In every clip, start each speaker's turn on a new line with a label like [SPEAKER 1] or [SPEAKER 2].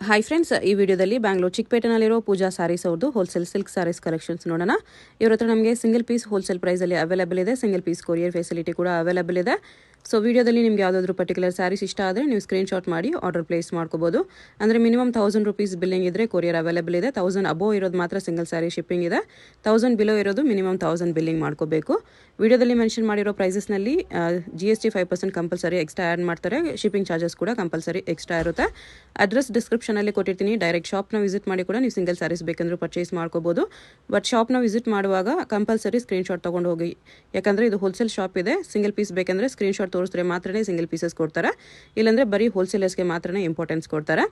[SPEAKER 1] Hi friends, ಈ ವಿಡಿಯೋದಲ್ಲಿ ಬ್ಯಾಂಗ್ಳೂರ್ ಚಿಕ್ಕಪೇಟೆನಲ್ಲಿರೋ ಪೂಜಾ ಸ್ಯಾರೀಸ್ ಅವ್ರದ್ದು ಹೋಲ್ಸೇಲ್ ಸಿಲ್ಕ್ ಸ್ಯಾರೀಸ್ ಕಲೆಕ್ಷನ್ಸ್ ನೋಡೋಣ. ಇವ್ರ ಹತ್ರ ನಮಗೆ ಸಿಂಗಲ್ ಪೀಸ್ ಹೋಲ್ಸೇಲ್ ಪ್ರೈಸಲ್ಲಿ ಅವೈಲೇಬಲ್ ಇದೆ. ಸಿಂಗಲ್ ಪೀಸ್ ಕೊರಿಯರ್ ಫೆಸಿಲಿಟಿ ಕೂಡ ಅವೈಲೇಬಲ್ ಇದೆ. ಸೊ ವಿಡಿಯೋದಲ್ಲಿ ನಿಮ್ಗೆ ಯಾವುದಾದ್ರೂ ಪರ್ಟಿಕ್ಯುಲರ್ ಸ್ಯಾರೀಸ್ ಇಷ್ಟ ಆದರೆ ನೀವು ಸ್ಕ್ರೀನ್ಶಾಟ್ ಮಾಡಿ ಆರ್ಡರ್ ಪ್ಲೇಸ್ ಮಾಡ್ಕೋಬೋದು. ಅಂದರೆ ಮಿನಿಮಮ್ 1000 ರೂಪೀಸ್ ಬಿಲ್ಲಿಂಗ್ ಇದ್ದರೆ ಕೊರಿಯರ್ ಅವೈಲೇಬಲ್ ಇದೆ. 1000 ಅಬೋವ್ ಇರೋದು ಮಾತ್ರ ಸಿಂಗಲ್ ಸ್ಯಾರಿ ಶಿಪ್ಪಿಂಗ್ ಇದೆ. 1000 ಬಿಲೋ ಇರೋದು ಮಿನಿಮಮ್ 1000 ಬಿಲ್ಲಿಂಗ್ ಮಾಡ್ಕೋಬೇಕು. ವಿಡಿಯೋದಲ್ಲಿ ಮೆನ್ಷನ್ ಮಾಡಿರೋ ಪ್ರೈಸಸ್ನಲ್ಲಿ GST 5% ಕಂಪಲ್ಸರಿ ಎಕ್ಸ್ಟ್ರಾ ಆ್ಯಡ್ ಮಾಡ್ತಾರೆ. ಶಿಪ್ಪಿಂಗ್ ಚಾರ್ಜಸ್ ಕೂಡ ಕಂಪಲ್ಸರಿ ಎಕ್ಸ್ಟ್ರಾ ಇರುತ್ತೆ. ಅಡ್ರೆಸ್ ಡಿಸ್ಕ್ರಿಪ್ಷನಲ್ಲಿ ಕೊಟ್ಟಿರ್ತೀನಿ. ಡೈರೆಕ್ಟ್ ಶಾಪ್ನ ವಿಸಿಟ್ ಮಾಡಿ ಕೂಡ ನೀವು ಸಿಂಗಲ್ ಸ್ಯಾರೀಸ್ ಬೇಕಂದ್ರೂ ಪರ್ಚೇಸ್ ಮಾಡ್ಕೋಬೋದು. ಬಟ್ ಶಾಪ್ನ ವಿಸಿಟ್ ಮಾಡುವಾಗ ಕಂಪಲ್ಸರಿ ಸ್ಕ್ರೀನ್ಶಾಟ್ ತೊಗೊಂಡು ಹೋಗಿ, ಯಾಕಂದರೆ ಇದು ಹೋಲ್ಸೇಲ್ ಶಾಪ್ ಇದೆ. ಸಿಂಗಲ್ ಪೀಸ್ ಬೇಕಂದರೆ ಸ್ಕ್ರೀನ್ಶಾಟ್ ತೋರಿಸಿದ್ರೆ ಮಾತ್ರನೇ ಸಿಂಗಲ್ ಪೀಸಸ್ ಕೊಡ್ತಾರೆ. ಇಲ್ಲಾಂದರೆ ಬರೀ ಹೋಲ್ಸೇಲರ್ಸ್ಗೆ ಮಾತ್ರನೇ ಇಂಪಾರ್ಟೆನ್ಸ್ ಕೊಡ್ತಾರೆ.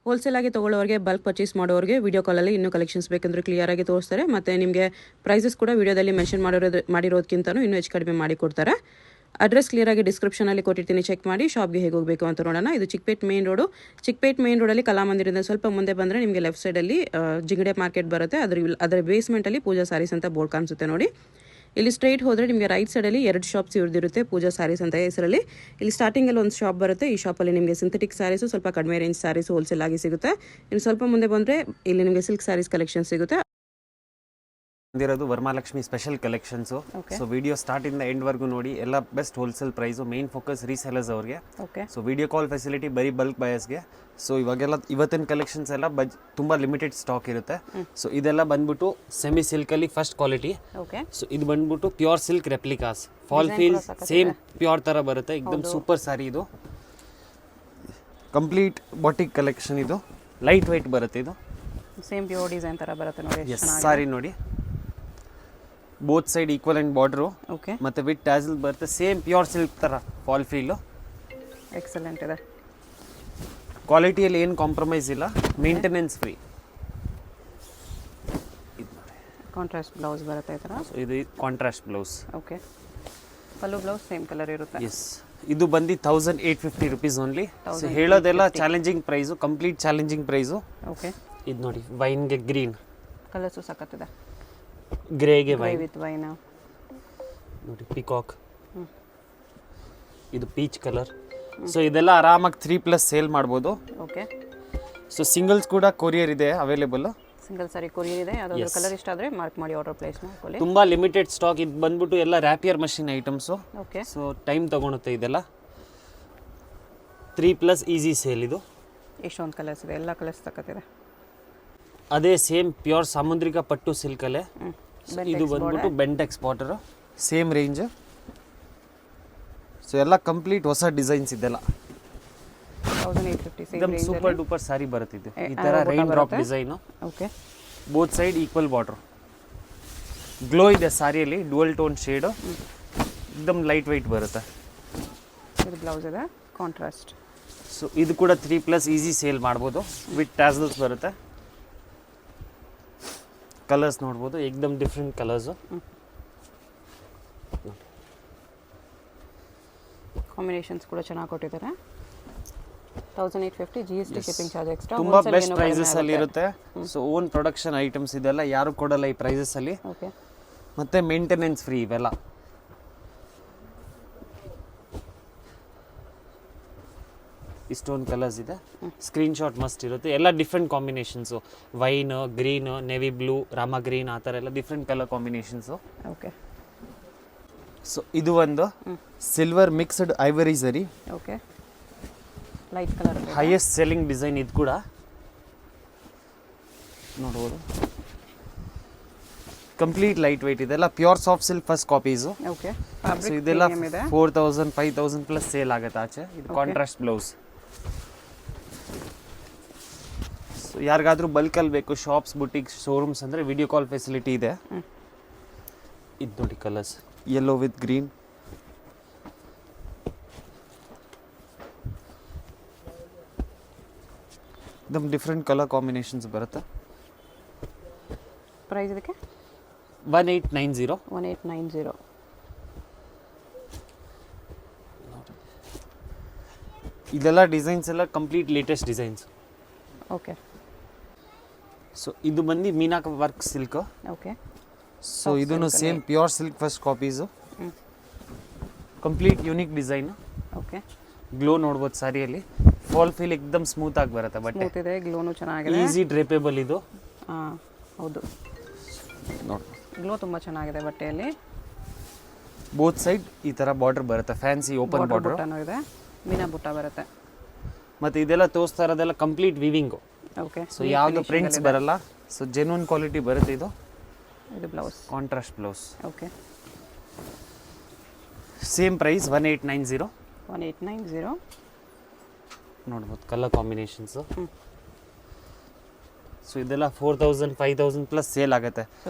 [SPEAKER 1] ಹೋಲ್ಸೇಲ್ ಆಗಿ ತೊಗೊಳ್ಳೋರಿಗೆ, ಬಲ್ಕ್ ಪರ್ಚೇಸ್ ಮಾಡೋರಿಗೆ ವಿಡಿಯೋ ಕಾಲಲ್ಲಿ ಇನ್ನೂ ಕಲೆಕ್ಷನ್ಸ್ ಬೇಕಂದ್ರೆ ಕ್ಲಿಯರ್ ಆಗಿ ತೋರಿಸ್ತಾರೆ. ಮತ್ತು ನಿಮಗೆ ಪ್ರೈಸಸ್ ಕೂಡ ವಿಡಿಯೋದಲ್ಲಿ ಮೆನ್ಷನ್ ಮಾಡಿರೋದಕ್ಕಿಂತಲೂ ಇನ್ನೂ ಹೆಚ್ಚು ಕಡಿಮೆ ಮಾಡಿ ಕೊಡ್ತಾರೆ. ಅಡ್ರೆಸ್ ಕ್ಲಿಯರ್ ಆಗಿ ಡಿಸ್ಕ್ರಿಪ್ಷನಲ್ಲಿ ಕೊಟ್ಟಿರ್ತೀನಿ, ಚೆಕ್ ಮಾಡಿ. ಶಾಪ್ಗೆ ಹೇಗೆ ಹೋಗಬೇಕು ಅಂತ ನೋಡೋಣ. ಇದು Chickpet main road. Chickpet main ರೋಡಲ್ಲಿ ಕಲಾಮಂದಿರದಿಂದ ಸ್ವಲ್ಪ ಮುಂದೆ ಬಂದರೆ ನಿಮಗೆ ಲೆಫ್ಟ್ ಸೈಡಲ್ಲಿ ಜಿಂಗಡೆ ಮಾರ್ಕೆಟ್ ಬರುತ್ತೆ. ಅದರ ಬೇಸ್ಮೆಂಟಲ್ಲಿ ಪೂಜಾ ಸ್ಯಾರೀಸ್ ಅಂತ ಬೋರ್ಡ್ ಕಾಣಿಸುತ್ತೆ ನೋಡಿ. ಇಲ್ಲಿ ಸ್ಟ್ರೈಟ್ ಹೋದರೆ ನಿಮಗೆ ರೈಟ್ ಸೈಡಲ್ಲಿ 2 ಶಾಪ್ಸ್ ಇರುತ್ತೆ, ಪೂಜಾ ಸ್ಯಾರೀಸ್ ಅಂತ ಹೆಸರಲ್ಲಿ. ಇಲ್ಲಿ ಸ್ಟಾರ್ಟಿಂಗಲ್ಲಿ ಒಂದು ಶಾಪ್ ಬರುತ್ತೆ. ಈ ಶಾಪಲ್ಲಿ ನಿಮಗೆ ಸಿಂಥೆಟಿಕ್ ಸ್ಯಾರೀಸು, ಸ್ವಲ್ಪ ಕಡಿಮೆ ರೇಂಜ್ ಸ್ಯಾರೀಸು ಹೋಲ್ಸೇಲ್ ಆಗಿ ಸಿಗುತ್ತೆ. ಇನ್ನು ಸ್ವಲ್ಪ ಮುಂದೆ ಬಂದರೆ ಇಲ್ಲಿ ನಿಮಗೆ ಸಿಲ್ಕ್ ಸ್ಯಾರೀಸ್ ಕಲೆಕ್ಷನ್ ಸಿಗುತ್ತೆ.
[SPEAKER 2] ಬಂದಿರೋದು Varamahalakshmi special collections. So video start ಇಂದ ಎಂಡ್ ವರ್ಗೂ ನೋಡಿ. ಎಲ್ಲ best wholesale price. Main focus resellers ಅವ್ರಿಗೆ. ಸೊ ವಿಡಿಯೋ ಕಾಲ್ ಫೆಸಿಲಿಟಿ ಬರೀ ಬಲ್ಕ್ ಬಯರ್ಸ್ಗೆ. ಸೊ ಇವಾಗೆಲ್ಲ ಇವತ್ತಿನ ಕಲೆಕ್ಷನ್ಸ್ ಎಲ್ಲ ತುಂಬ ಲಿಮಿಟೆಡ್ ಸ್ಟಾಕ್ ಇರುತ್ತೆ. ಸೊ ಇದೆಲ್ಲ ಬಂದ್ಬಿಟ್ಟು ಸೆಮಿ ಸಿಲ್ಕಲ್ಲಿ ಫಸ್ಟ್ ಕ್ವಾಲಿಟಿ. ಸೊ ಇದು ಬಂದ್ಬಿಟ್ಟು pure silk replicas. Fall feel same pure ಥರ ಬರುತ್ತೆ. ಎಕ್ದಮ್ ಸೂಪರ್ ಸ್ಯಾರಿ ಇದು. Complete batik collection. ಇದು ಲೈಟ್ ವೈಟ್ ಬರುತ್ತೆ. ಇದು
[SPEAKER 1] ಸೇಮ್ ಪ್ಯೂರ್ ಡಿಸೈನ್ ಥರ ಬರುತ್ತೆ ನೋಡಿ.
[SPEAKER 2] ಸಾರಿ ನೋಡಿ, both side equal and border. ಮತ್ತೆ ವಿತ್ ಟ್ಯಾಸಲ್ ಬರುತ್ತೆ. ಸೇಮ್ ಪ್ಯೂರ್ ಸಿಲ್ಕ್ ಥರ ಫಾಲ್ ಫೀಲು.
[SPEAKER 1] ಎಕ್ಸಲೆಂಟ್ ಇದೆ.
[SPEAKER 2] ಕ್ವಾಲಿಟಿಯಲ್ಲಿ ಏನು ಕಾಂಪ್ರಮೈಸ್ ಇಲ್ಲ. Maintenance free.
[SPEAKER 1] ಕಾಂಟ್ರಾಸ್ಟ್ ಬ್ಲೌಸ್ ಬರುತ್ತೆ ಈ ಥರ.
[SPEAKER 2] ಇದು contrast blouse.
[SPEAKER 1] Okay. Pallu blouse same colour ಇರುತ್ತೆ.
[SPEAKER 2] ಎಸ್. ಇದು ಬಂದು 1850 ರೂಪೀಸ್ ಓನ್ಲಿ. ಸೊ ಹೇಳೋದೆಲ್ಲ challenging price, complete challenging price.
[SPEAKER 1] Okay.
[SPEAKER 2] ಇದು ನೋಡಿ, ವೈನ್ಗೆ ಗ್ರೀನ್
[SPEAKER 1] ಕಲರ್ಸು ಸಖತ್ತಿದೆ.
[SPEAKER 2] ಗ್ರೇಗೆ ವೈನ್
[SPEAKER 1] ವಿತ್ ವೈನ್
[SPEAKER 2] ನೋಡಿ, ಪಿಕಾಕ್. ಇದು ಪೀಚ್ ಕಲರ್. ಸೊ ಇದೆಲ್ಲ ಆರಾಮಾಗಿ 3+ ಸೇಲ್ ಮಾಡ್ಬೋದು.
[SPEAKER 1] ಓಕೆ.
[SPEAKER 2] ಸೊ ಸಿಂಗಲ್ಸ್ ಕೂಡ ಕೊರಿಯರ್ ಇದೆ ಅವೈಲೇಬಲ್.
[SPEAKER 1] ಸಿಂಗಲ್ ಸಾರಿ ಕೊರಿಯರ್ ಇದೆ. ಯಾವ್ದಾದ್ರು ಕಲರ್ ಇಷ್ಟ ಆದರೆ ಮಾರ್ಕ್ ಮಾಡಿ ಆರ್ಡರ್ ಪ್ಲೇಸ್ ಮಾಡ್ಕೊಳ್ಳಿ.
[SPEAKER 2] ತುಂಬಾ ಲಿಮಿಟೆಡ್ ಸ್ಟಾಕ್. ಇದು ಬಂದ್ಬಿಟ್ಟು ಎಲ್ಲ rapier machine items.
[SPEAKER 1] Okay.
[SPEAKER 2] So time ತಗೊಳುತ್ತೆ ಇದೆಲ್ಲ. 3+ ಈಸಿ ಸೇಲ್. ಇದು
[SPEAKER 1] ಎಷ್ಟೊಂದು ಕಲರ್ಸ್ ಇದೆ, ಎಲ್ಲ ಕಲರ್ಸ್ ತಕ್ಕತ್ತಿದೆ.
[SPEAKER 2] ಅದೇ ಸೇಮ್ ಪ್ಯೂರ್ ಸಾಮುದ್ರಿಕ ಪಟ್ಟು ಸಿಲ್ಕಲ್ಲೇ. ಇದು ಬಂದ್ಬಿಟ್ಟು Bentex border, same range. So ಎಲ್ಲ ಕಂಪ್ಲೀಟ್ ಹೊಸ ಡಿಸೈನ್ಸ್ ಇದೆಲ್ಲ.
[SPEAKER 1] 1850
[SPEAKER 2] ಸೂಪರ್ ಡೂಪರ್ ಸಾರಿ ಬರುತ್ತಿದ್ದು ಈ ತರ rain drop design.
[SPEAKER 1] Okay.
[SPEAKER 2] Both side equal border. Glow ಇದೆ ಸಾರಿಯಲ್ಲಿ, ಡುವಲ್ ಟೋನ್ ಶೇಡ್. एकदम ಲೈಟ್ ವೈಟ್ ಬರುತ್ತೆ.
[SPEAKER 1] ಇದು ಬ್ಲೌಸ್ ಇದೆ, ಕಾಂಟ್ರಾಸ್ಟ್.
[SPEAKER 2] ಸೊ ಇದು ಕೂಡ 3+ ಈಸಿ ಸೇಲ್ ಮಾಡ್ಬೋದು. ವಿತ್ ಟ್ಯಾಸಲ್ಸ್ ಬರುತ್ತೆ. ಕಲರ್ಸ್ ನೋಡ್ಬೋದು, ಏಕ್ದಮ್ ಡಿಫ್ರೆಂಟ್ ಕಲರ್ಸು.
[SPEAKER 1] ಕಾಂಬಿನೇಷನ್ಸ್ ಕೂಡ ಚೆನ್ನಾಗಿ ಕೊಟ್ಟಿದ್ದಾರೆ. 1850 GST ಶಿಪ್ಪಿಂಗ್ ಚಾರ್ಜ್ ಎಕ್ಸ್ಟ್ರಾ.
[SPEAKER 2] ತುಂಬಾ ಬೆಸ್ಟ್ ಪ್ರೈಸಸ್ ಅಲ್ಲಿ ಇರುತ್ತೆ. ಸೊ ಓನ್ ಪ್ರೊಡಕ್ಷನ್ ಐಟಮ್ಸ್ ಇದೆಲ್ಲ, ಯಾರು ಕೊಡಲ್ಲ ಈ ಪ್ರೈಸಸ್ ಅಲ್ಲಿ.
[SPEAKER 1] ಓಕೆ.
[SPEAKER 2] ಮತ್ತೆ ಮೇಂಟೆನೆನ್ಸ್ ಫ್ರೀ ಇವೆಲ್ಲ. ಇಷ್ಟೊಂದು ಕಲರ್ಸ್ ಇದೆ. ಸ್ಕ್ರೀನ್ಶಾಟ್ ಮಸ್ಟ್ ಇರುತ್ತೆ. ಎಲ್ಲ different combinations. Wine, green, navy blue, Rama green, ಆ ಥರ ಎಲ್ಲ different colour combinations.
[SPEAKER 1] Okay.
[SPEAKER 2] So ಇದು ಒಂದು ಸಿಲ್ವರ್ ಮಿಕ್ಸ್ಡ್ ಐವರಿ ಸರಿ.
[SPEAKER 1] Okay. Light colour.
[SPEAKER 2] Highest selling design ಇದು ಕೂಡ ನೋಡ್ಬೋದು. Complete light weight. ಇದೆಲ್ಲ pure soft silk first copies.
[SPEAKER 1] Okay.
[SPEAKER 2] So ಇದೆಲ್ಲ 4000 5000+ ಸೇಲ್ ಆಗುತ್ತೆ ಆಚೆ. ಇದು ಕಾಂಟ್ರಾಸ್ಟ್ ಬ್ಲೌಸ್. ಸೊ ಯಾರಿಗಾದ್ರೂ ಬಲ್ಕಲ್ಲಿ ಬೇಕು, ಶಾಪ್ಸ್, ಬುಟಿಕ್ಸ್, ಶೋರೂಮ್ಸ್ ಅಂದರೆ ವಿಡಿಯೋ ಕಾಲ್ ಫೆಸಿಲಿಟಿ ಇದೆ. ಇದು ನೋಡಿ ಕಲರ್ಸ್, ಯೆಲ್ಲೋ ವಿತ್ ಗ್ರೀನ್. एकदम ಡಿಫ್ರೆಂಟ್ ಕಲರ್ ಕಾಂಬಿನೇಷನ್ಸ್ ಬರುತ್ತೆ.
[SPEAKER 1] ಪ್ರೈಸ್ ಇದಕ್ಕೆ
[SPEAKER 2] 1890.
[SPEAKER 1] 1890.
[SPEAKER 2] ಇದೆಲ್ಲ ಡಿಸೈನ್ಸ್ ಎಲ್ಲ complete latest designs.
[SPEAKER 1] Okay.
[SPEAKER 2] So ಇದು ಬಂದು ಮೀನಾ ವರ್ಕ್ ಸಿಲ್ಕ್.
[SPEAKER 1] ಓಕೆ.
[SPEAKER 2] ಸೊ ಇದನ್ನು same pure silk first copies. Complete unique design.
[SPEAKER 1] Okay.
[SPEAKER 2] Glow ನೋಡ್ಬೋದು ಸಾರಿಯಲ್ಲಿ. ಫಾಲ್ ಫೀಲ್ ಎಕ್ದಮ್ ಸ್ಮೂತ್ ಆಗಿ ಬರುತ್ತೆ ಬಟ್ಟೆ.
[SPEAKER 1] ಸ್ಮೂತ್ ಇದೆ, ಗ್ಲೋನು ಚೆನ್ನಾಗಿದೆ.
[SPEAKER 2] ಈಸಿ ಡ್ರೇಪೇಬಲ್ ಇದು.
[SPEAKER 1] ಹಾಂ ಹೌದು,
[SPEAKER 2] ನೋಡಿ
[SPEAKER 1] ಗ್ಲೋ ತುಂಬ ಚೆನ್ನಾಗಿದೆ ಬಟ್ಟೆಯಲ್ಲಿ.
[SPEAKER 2] ಬೋತ್ ಸೈಡ್ ಈ ಥರ ಬಾರ್ಡರ್ ಬರುತ್ತೆ, ಫ್ಯಾನ್ಸಿ ಓಪನ್ ಬಾರ್ಡರ್
[SPEAKER 1] ಬುಟ್ಟನೂ ಇದೆ, ಮೀನಾ ಬುಟ್ಟ ಬರುತ್ತೆ.
[SPEAKER 2] ಮತ್ತು ಇದೆಲ್ಲ ತೋರಿಸ್ತಾ ಇರೋದೆಲ್ಲ ಕಂಪ್ಲೀಟ್ ವಿವಿಂಗು.
[SPEAKER 1] ಓಕೆ,
[SPEAKER 2] ಸೊ ಯಾವುದು ಪ್ರಿಂಟ್ಸ್ ಬರಲ್ಲ, ಸೊ ಜೆನ್ಯೂನ್ ಕ್ವಾಲಿಟಿ ಬರುತ್ತೆ ಇದು.
[SPEAKER 1] ಇದು blouse,
[SPEAKER 2] contrast blouse.
[SPEAKER 1] Okay,
[SPEAKER 2] same price 1890.
[SPEAKER 1] 1890.
[SPEAKER 2] ನೋಡ್ಬೋದು ಕಲರ್ ಕಾಂಬಿನೇಷನ್ಸು. ಸೊ ಇದೆಲ್ಲ 4000 5000 ಪ್ಲಸ್ ಸೇಲ್ ಆಗುತ್ತೆ.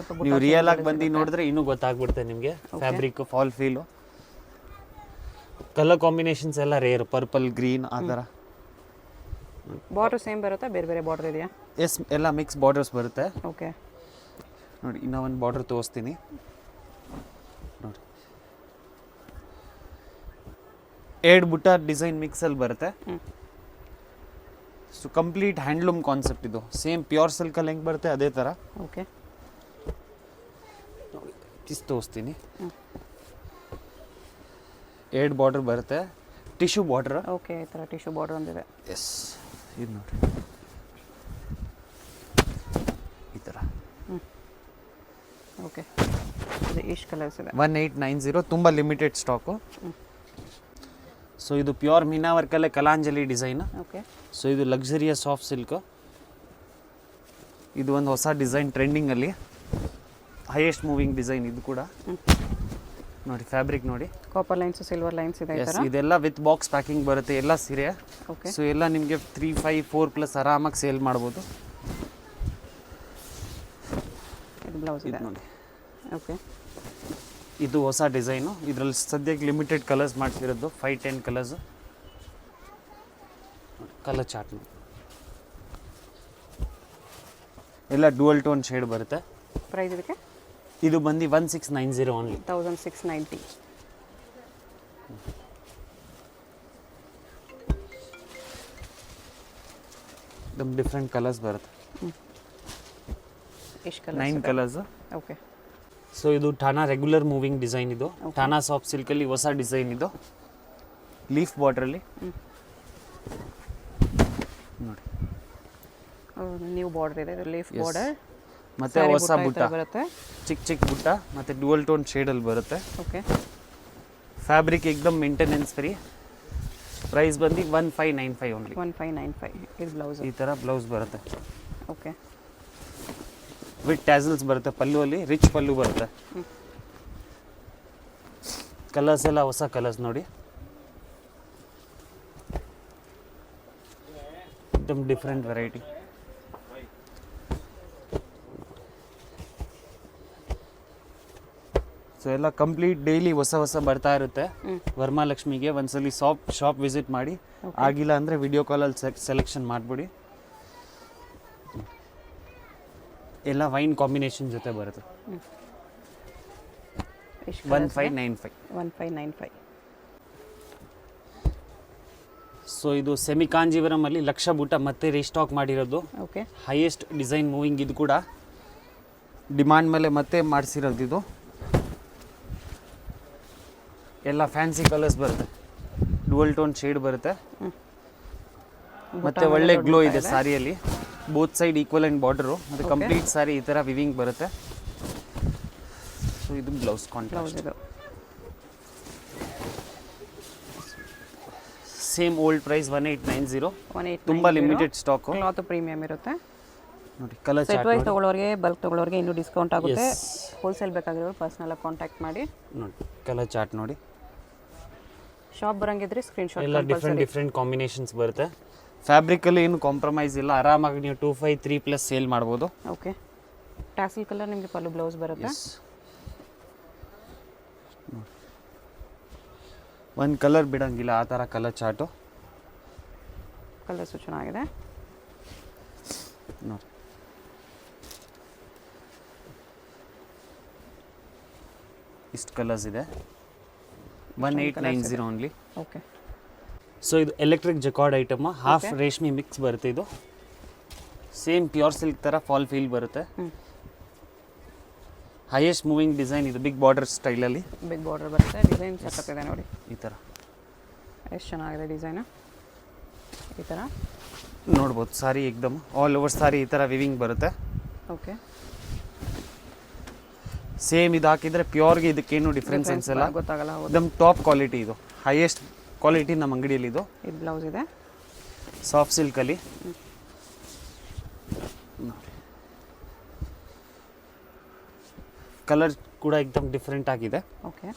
[SPEAKER 2] ನೀವು ರಿಯಲ್ ಆಗಿ ಬಂದು ನೋಡಿದ್ರೆ ಇನ್ನೂ ಗೊತ್ತಾಗ್ಬಿಡುತ್ತೆ ನಿಮಗೆ fabric fall feel. Colour combinations ಎಲ್ಲ ರೇರ್, ಪರ್ಪಲ್ ಗ್ರೀನ್ ಆ ಥರ.
[SPEAKER 1] ಬಾರ್ಡರ್ ಸೇಮ್ ಬರುತ್ತಾ, ಬೇರೆ ಬೇರೆ ಬಾರ್ಡರ್ ಇದೆಯಾ?
[SPEAKER 2] ಎಸ್, ಎಲ್ಲ ಮಿಕ್ಸ್ ಬಾರ್ಡರ್ಸ್ ಬರುತ್ತೆ.
[SPEAKER 1] ಓಕೆ,
[SPEAKER 2] ನೋಡಿ ಇನ್ನೂ ಒಂದು ಬಾರ್ಡರ್ ತೋರಿಸ್ತೀನಿ ನೋಡಿ. 2 ಬುಟ್ಟ ಡಿಸೈನ್ ಮಿಕ್ಸಲ್ಲಿ ಬರುತ್ತೆ. ಸೊ ಕಂಪ್ಲೀಟ್ ಹ್ಯಾಂಡ್ಲೂಮ್ ಕಾನ್ಸೆಪ್ಟ್ ಇದು. ಸೇಮ್ ಪ್ಯೂರ್ ಸಿಲ್ಕಲ್ಲಿ ಹೆಂಗೆ ಬರುತ್ತೆ ಅದೇ ಥರ.
[SPEAKER 1] ಓಕೆ,
[SPEAKER 2] ಕಿಸ್ ತೋರಿಸ್ತೀನಿ. 2 ಬಾರ್ಡರ್ ಬರುತ್ತೆ, ಟಿಶ್ಯೂ ಬಾರ್ಡರ್.
[SPEAKER 1] ಓಕೆ, ಈ ಥರ ಟಿಶ್ಯೂ ಬಾರ್ಡರ್ ಒಂದಿದೆ.
[SPEAKER 2] ಎಸ್, ಇದು ನೋಡಿ ಈ ಥರ.
[SPEAKER 1] ಓಕೆ, ಇದು ಇಷ್ಟು ಕಲರ್ಸ್ ಇದೆ.
[SPEAKER 2] 1890, ತುಂಬ ಲಿಮಿಟೆಡ್ ಸ್ಟಾಕು. ಸೊ ಇದು ಪ್ಯೂರ್ ಮೀನಾ ವರ್ಕಲ್ಲೇ ಕಲಾಂಜಲಿ ಡಿಸೈನ್.
[SPEAKER 1] ಓಕೆ,
[SPEAKER 2] ಸೊ ಇದು ಲಕ್ಸುರಿಯಸ್ ಸಾಫ್ಟ್ ಸಿಲ್ಕ್. ಇದು ಒಂದು ಹೊಸ ಡಿಸೈನ್ ಟ್ರೆಂಡಿಂಗಲ್ಲಿ, ಹೈಯೆಸ್ಟ್ ಮೂವಿಂಗ್ ಡಿಸೈನ್ ಇದು ಕೂಡ. ನೋಡಿ ಫ್ಯಾಬ್ರಿಕ್ ನೋಡಿ,
[SPEAKER 1] ಕಾಪರ್ ಲೈನ್ಸ್ ಸಿಲ್ವರ್ ಲೈನ್ಸ್ ಇದೆ.
[SPEAKER 2] ಎಸ್, ಇದೆಲ್ಲ ವಿತ್ ಬಾಕ್ಸ್ ಪ್ಯಾಕಿಂಗ್ ಬರುತ್ತೆ, ಎಲ್ಲ ಸೀರೆ.
[SPEAKER 1] ಓಕೆ,
[SPEAKER 2] ಸೊ ಎಲ್ಲ ನಿಮಗೆ 3, 5, 4 ಪ್ಲಸ್ ಆರಾಮಾಗಿ ಸೇಲ್ ಮಾಡ್ಬೋದು.
[SPEAKER 1] ಇದು ಬ್ಲೌಸ್ ಇದೆ
[SPEAKER 2] ನೋಡಿ.
[SPEAKER 1] ಓಕೆ,
[SPEAKER 2] ಇದು ಹೊಸ ಡಿಸೈನು. ಇದರಲ್ಲಿ ಸದ್ಯಕ್ಕೆ ಲಿಮಿಟೆಡ್ ಕಲರ್ಸ್ ಮಾಡ್ತಿರೋದು, 5-10 ಕಲರ್ಸು. ಕಲರ್ ಚಾರ್ಟ್ ಎಲ್ಲ ಡುವಲ್ ಟೋನ್ ಶೇಡ್ ಬರುತ್ತೆ.
[SPEAKER 1] ಪ್ರೈಸ್ ಇದಕ್ಕೆ
[SPEAKER 2] ಇದು ಬಂದು 1690 ಓನ್ಲಿ.
[SPEAKER 1] 1690.
[SPEAKER 2] ಡಿಫ್ರೆಂಟ್ ಕಲರ್ಸ್ ಬರುತ್ತೆ,
[SPEAKER 1] ಎಷ್ಟು ಕಲರ್ಸ್?
[SPEAKER 2] 9 ಕಲರ್ಸ್.
[SPEAKER 1] ಓಕೆ,
[SPEAKER 2] ಸೊ ಇದು ಟಾನಾ ರೆಗ್ಯುಲರ್ ಮೂವಿಂಗ್ ಡಿಸೈನ್. ಇದು ಟಾನಾ ಸಾಫ್ಟ್ ಸಿಲ್ಕಲ್ಲಿ ಹೊಸ ಡಿಸೈನ್ ಇದು, ಲೀಫ್ ಬಾರ್ಡ್ರಲ್ಲಿ ನೋಡಿ.
[SPEAKER 1] ನ್ಯೂ ಬಾರ್ಡರ್ ಇದೆ, ಇದು ಲೀಫ್ ಬಾರ್ಡರ್.
[SPEAKER 2] ಮತ್ತೆ ಹೊಸ ಬುಟ್ಟ
[SPEAKER 1] ಬರುತ್ತೆ,
[SPEAKER 2] ಚಿಕ್ಕ ಚಿಕ್ಕ ಬುಟ್ಟ, ಮತ್ತೆ ಡುವಲ್ ಟೋನ್ ಶೇಡಲ್ಲಿ ಬರುತ್ತೆ.
[SPEAKER 1] ಓಕೆ,
[SPEAKER 2] ಫ್ಯಾಬ್ರಿಕ್ ಎಕ್ದಮ್ ಮೇಂಟೆನೆನ್ಸ್ ಫ್ರೀ. ಪ್ರೈಸ್ ಬಂದು 1595 ಓನ್ಲಿ.
[SPEAKER 1] 1595. ಇದು ಬ್ಲೌಸ್,
[SPEAKER 2] ಈ ಥರ ಬ್ಲೌಸ್ ಬರುತ್ತೆ.
[SPEAKER 1] ಓಕೆ,
[SPEAKER 2] ವಿತ್ ಟ್ಯಾಸಲ್ಸ್ ಬರುತ್ತೆ, ಪಲ್ಲುವಲ್ಲಿ ರಿಚ್ ಪಲ್ಲು ಬರುತ್ತೆ. ಕಲರ್ಸ್ ಎಲ್ಲ ಹೊಸ ಕಲರ್ಸ್ ನೋಡಿ, एकदम ಡಿಫ್ರೆಂಟ್ ವೆರೈಟಿ. ಸೊ ಎಲ್ಲ ಕಂಪ್ಲೀಟ್ ಡೈಲಿ ಹೊಸ ಹೊಸ ಬರ್ತಾ ಇರುತ್ತೆ. ವರಮಹಾಲಕ್ಷ್ಮಿಗೆ ಒಂದ್ಸಲಿ ಶಾಪ್ ವಿಸಿಟ್ ಮಾಡಿ, ಆಗಿಲ್ಲ ಅಂದರೆ ವಿಡಿಯೋ ಕಾಲಲ್ಲಿ ಸೆಲೆಕ್ಷನ್ ಮಾಡಿಬಿಡಿ. ಎಲ್ಲ ವೈನ್ ಕಾಂಬಿನೇಷನ್ ಜೊತೆ ಬರುತ್ತೆ. 1595.
[SPEAKER 1] 1595.
[SPEAKER 2] ಸೊ ಇದು ಸೆಮಿ ಕಾಂಜೀವರಮಲ್ಲಿ ಲಕ್ಷ ಬುಟ್ಟ ಮತ್ತೆ ರೀಸ್ಟಾಕ್ ಮಾಡಿರೋದು.
[SPEAKER 1] Okay,
[SPEAKER 2] highest design moving. ಇದು ಕೂಡ ಡಿಮಾಂಡ್ ಮೇಲೆ ಮತ್ತೆ ಮಾಡಿಸಿರೋದು. ಇದು ಎಲ್ಲ ಫ್ಯಾನ್ಸಿ ಕಲರ್ಸ್ ಬರುತ್ತೆ, ಡುವಲ್ ಟೋನ್ ಶೇಡ್ ಬರುತ್ತೆ, ಮತ್ತೆ ಒಳ್ಳೆ ಗ್ಲೋ ಇದೆ ಸಾರಿಯಲ್ಲಿ. Both side equal and border, ಅದು ಕಂಪ್ಲೀಟ್ ಸಾರಿ ಈ ಥರ ವಿವಿಂಗ್ ಬರುತ್ತೆ. ಸೊ ಇದು blouse contrast. Same old price 1890. ತುಂಬ ಲಿಮಿಟೆಡ್ ಸ್ಟಾಕು.
[SPEAKER 1] ಕ್ಲಾತ್ ಪ್ರೀಮಿಯಂ ಇರುತ್ತೆ
[SPEAKER 2] ನೋಡಿ. ಕಲರ್
[SPEAKER 1] ಸೆಟ್ ವೈಸ್ ತಗೊಳ್ಳೋರಿಗೆ, ಬಲ್ಕ್ ತಗೊಳ್ಳೋರಿಗೆ ಇನ್ನೂ ಡಿಸ್ಕೌಂಟ್ ಆಗುತ್ತೆ. ಹೋಲ್ಸೇಲ್ ಬೇಕಾಗಿರೋರು ಪರ್ಸನಲ್ ಕಾಂಟ್ಯಾಕ್ಟ್ ಮಾಡಿ.
[SPEAKER 2] ನೋಡಿ ಕಲರ್ ಚಾರ್ಟ್ ನೋಡಿ.
[SPEAKER 1] ಶಾಪ್ ಬರಂಗಿದ್ರೆ ಸ್ಕ್ರೀನ್ಶಾಟ್.
[SPEAKER 2] ಎಲ್ಲ ಡಿಫ್ರೆಂಟ್ ಕಾಂಬಿನೇಷನ್ಸ್ ಬರುತ್ತೆ. ಫ್ಯಾಬ್ರಿಕಲ್ಲಿ ಏನು ಕಾಂಪ್ರಮೈಸ್ ಇಲ್ಲ, ಆರಾಮಾಗಿ ನೀವು 2, 5, 3 ಪ್ಲಸ್ ಸೇಲ್ ಮಾಡ್ಬೋದು.
[SPEAKER 1] ಓಕೆ, ಟ್ಯಾಸಲ್ ಕಲರ್ ನಿಮಗೆ ಪಲ್ಲು ಬ್ಲೌಸ್ ಬರುತ್ತೆ.
[SPEAKER 2] ಒಂದು ಕಲರ್ ಬಿಡಂಗಿಲ್ಲ, ಆ ಥರ ಕಲರ್ ಚಾರ್ಟು.
[SPEAKER 1] ಕಲರ್ಸು ಚೆನ್ನಾಗಿದೆ
[SPEAKER 2] ನೋಡಿ. ಇಷ್ಟು ಕಲರ್ಸ್ ಇದೆ. 1890 ಓನ್ಲಿ.
[SPEAKER 1] ಓಕೆ,
[SPEAKER 2] ಸೊ ಇದು ಎಲೆಕ್ಟ್ರಿಕ್ ಜಕಾರ್ಡ್ ಐಟಮ್, ಹಾಫ್ ರೇಷ್ಮೆ ಮಿಕ್ಸ್ ಬರುತ್ತೆ. ಇದು ಸೇಮ್ ಪ್ಯೂರ್ ಸಿಲ್ಕ್ ಥರ ಫಾಲ್ ಫೀಲ್ ಬರುತ್ತೆ. ಹೈಯೆಸ್ಟ್ ಮೂವಿಂಗ್ ಡಿಸೈನ್ ಇದು, ಬಿಗ್ ಬಾರ್ಡರ್ ಸ್ಟೈಲಲ್ಲಿ.
[SPEAKER 1] ಬಿಗ್ ಬಾರ್ಡರ್ ಬರುತ್ತೆ, ಡಿಸೈನ್ ಸಖತ್ತಿದೆ ನೋಡಿ.
[SPEAKER 2] ಈ ಥರ
[SPEAKER 1] ಎಷ್ಟು ಚೆನ್ನಾಗಿದೆ ಡಿಸೈನು. ಈ ಥರ
[SPEAKER 2] ನೋಡ್ಬೋದು ಸಾರಿ ಎಕ್ದಮ್ ಆಲ್ ಓವರ್ ಸಾರಿ ಈ ಥರ ವಿವಿಂಗ್ ಬರುತ್ತೆ.
[SPEAKER 1] ಓಕೆ,
[SPEAKER 2] ಸೇಮ್ ಇದು ಹಾಕಿದರೆ ಪ್ಯೂರ್ಗೆ ಇದಕ್ಕೇನು ಡಿಫ್ರೆನ್ಸ್ ಅನ್ಸಲ್ಲ.
[SPEAKER 1] ಗೊತ್ತಾಗಲ್ಲ. ಹೌದು,
[SPEAKER 2] एकदम ಟಾಪ್ ಕ್ವಾಲಿಟಿ, ಇದು ಹೈಯೆಸ್ಟ್ ಕ್ವಾಲಿಟಿ ನಮ್ಮ ಅಂಗಡಿಯಲ್ಲಿ. ಇದು
[SPEAKER 1] ಬ್ಲೌಸ್ ಇದೆ
[SPEAKER 2] ಸಾಫ್ಟ್ ಸಿಲ್ಕಲ್ಲಿ. ಕಲರ್ ಕೂಡ ಎಕ್ದಮ್ ಡಿಫ್ರೆಂಟ್ ಆಗಿದೆ.
[SPEAKER 1] ಓಕೆ,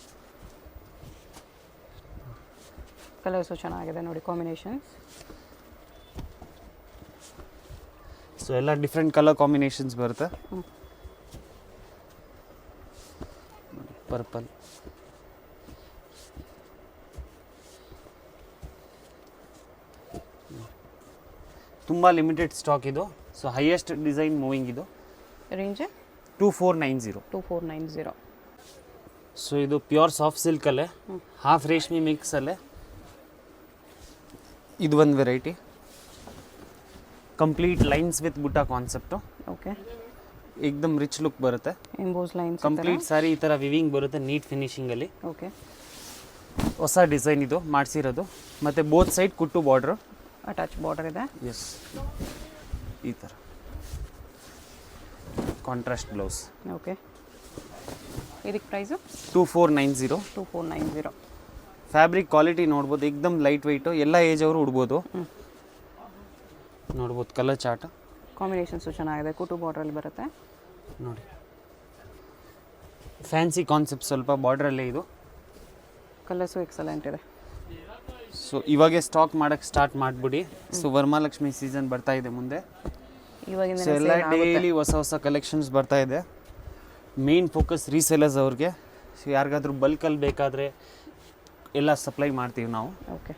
[SPEAKER 1] ಕಲರ್ಸು ಚೆನ್ನಾಗಿದೆ ನೋಡಿ, ಕಾಂಬಿನೇಷನ್ಸ್.
[SPEAKER 2] ಸೊ ಎಲ್ಲ ಡಿಫ್ರೆಂಟ್ ಕಲರ್ ಕಾಂಬಿನೇಷನ್ಸ್ ಬರುತ್ತೆ. ಪರ್ಪಲ್, ತುಂಬ ಲಿಮಿಟೆಡ್ ಸ್ಟಾಕ್ ಇದು. ಸೊ ಹೈಯೆಸ್ಟ್ ಡಿಸೈನ್ ಮೂವಿಂಗ್ ಇದು.
[SPEAKER 1] ರೇಂಜ್
[SPEAKER 2] 2490.
[SPEAKER 1] 2490.
[SPEAKER 2] ಸೊ ಇದು ಪ್ಯೂರ್ ಸಾಫ್ಟ್ ಸಿಲ್ಕಲ್ಲೇ, ಹಾಫ್ ರೇಷ್ಮೆ ಮಿಕ್ಸಲ್ಲೇ ಇದು ಒಂದು variety. Complete lines with butta concept.
[SPEAKER 1] Okay,
[SPEAKER 2] ಏಕ್ದಮ್ ರಿಚ್ ಲುಕ್ ಬರುತ್ತೆ.
[SPEAKER 1] ಎಂಬೋಸ್ ಲೈನ್ಸ್
[SPEAKER 2] ಕಂಪ್ಲೀಟ್ ಸಾರಿ ಈ ಥರ ವಿವಿಂಗ್ ಬರುತ್ತೆ, ನೀಟ್ ಫಿನಿಶಿಂಗಲ್ಲಿ.
[SPEAKER 1] ಓಕೆ,
[SPEAKER 2] ಹೊಸ ಡಿಸೈನ್ ಇದು ಮಾಡಿಸಿರೋದು. ಮತ್ತು ಬೋತ್ ಸೈಡ್ ಕುಟ್ಟು ಬಾರ್ಡ್ರು,
[SPEAKER 1] ಅಟ್ಯಾಚ್ ಬಾರ್ಡರ್ ಇದೆ.
[SPEAKER 2] ಎಸ್, ಈ ಥರ ಕಾಂಟ್ರಾಸ್ಟ್ ಬ್ಲೌಸ್.
[SPEAKER 1] ಓಕೆ, ಇದಕ್ಕೆ ಪ್ರೈಸು
[SPEAKER 2] 2490.
[SPEAKER 1] 2490.
[SPEAKER 2] ಫ್ಯಾಬ್ರಿಕ್ ಕ್ವಾಲಿಟಿ ನೋಡ್ಬೋದು, ಏಕ್ದಮ್ ಲೈಟ್ ವೆಯ್ಟು, ಎಲ್ಲ ಏಜ್ ಅವರು ಉಡ್ಬೋದು. ನೋಡ್ಬೋದು ಕಲರ್ ಚಾರ್ಟ್,
[SPEAKER 1] ಕಾಂಬಿನೇಷನ್ಸು ಚೆನ್ನಾಗಿದೆ, ಕುಟು ಬಾರ್ಡ್ರಲ್ಲಿ ಬರುತ್ತೆ
[SPEAKER 2] ನೋಡಿ. ಫ್ಯಾನ್ಸಿ ಕಾನ್ಸೆಪ್ಟ್ ಸ್ವಲ್ಪ ಬಾರ್ಡ್ರಲ್ಲೇ ಇದು.
[SPEAKER 1] ಕಲರ್ಸು ಎಕ್ಸಲೆಂಟ್ ಇದೆ.
[SPEAKER 2] ಸೊ ಇವಾಗೆ ಸ್ಟಾಕ್ ಮಾಡೋಕ್ಕೆ ಸ್ಟಾರ್ಟ್ ಮಾಡಿಬಿಡಿ. ಸೊ ವರಮಹಾಲಕ್ಷ್ಮಿ ಸೀಸನ್ ಬರ್ತಾ ಇದೆ ಮುಂದೆ.
[SPEAKER 1] ಇವಾಗಿಂದ
[SPEAKER 2] ಸೊ ಎಲ್ಲ ಡೈಲಿ ಹೊಸ ಹೊಸ ಕಲೆಕ್ಷನ್ಸ್ ಬರ್ತಾ ಇದೆ. ಮೇನ್ ಫೋಕಸ್ ರೀಸೇಲರ್ಸ್ ಅವ್ರಿಗೆ. ಸೊ ಯಾರಿಗಾದ್ರೂ ಬಲ್ಕಲ್ಲಿ ಬೇಕಾದರೆ ಎಲ್ಲ ಸಪ್ಲೈ ಮಾಡ್ತೀವಿ ನಾವು.
[SPEAKER 1] ಓಕೆ.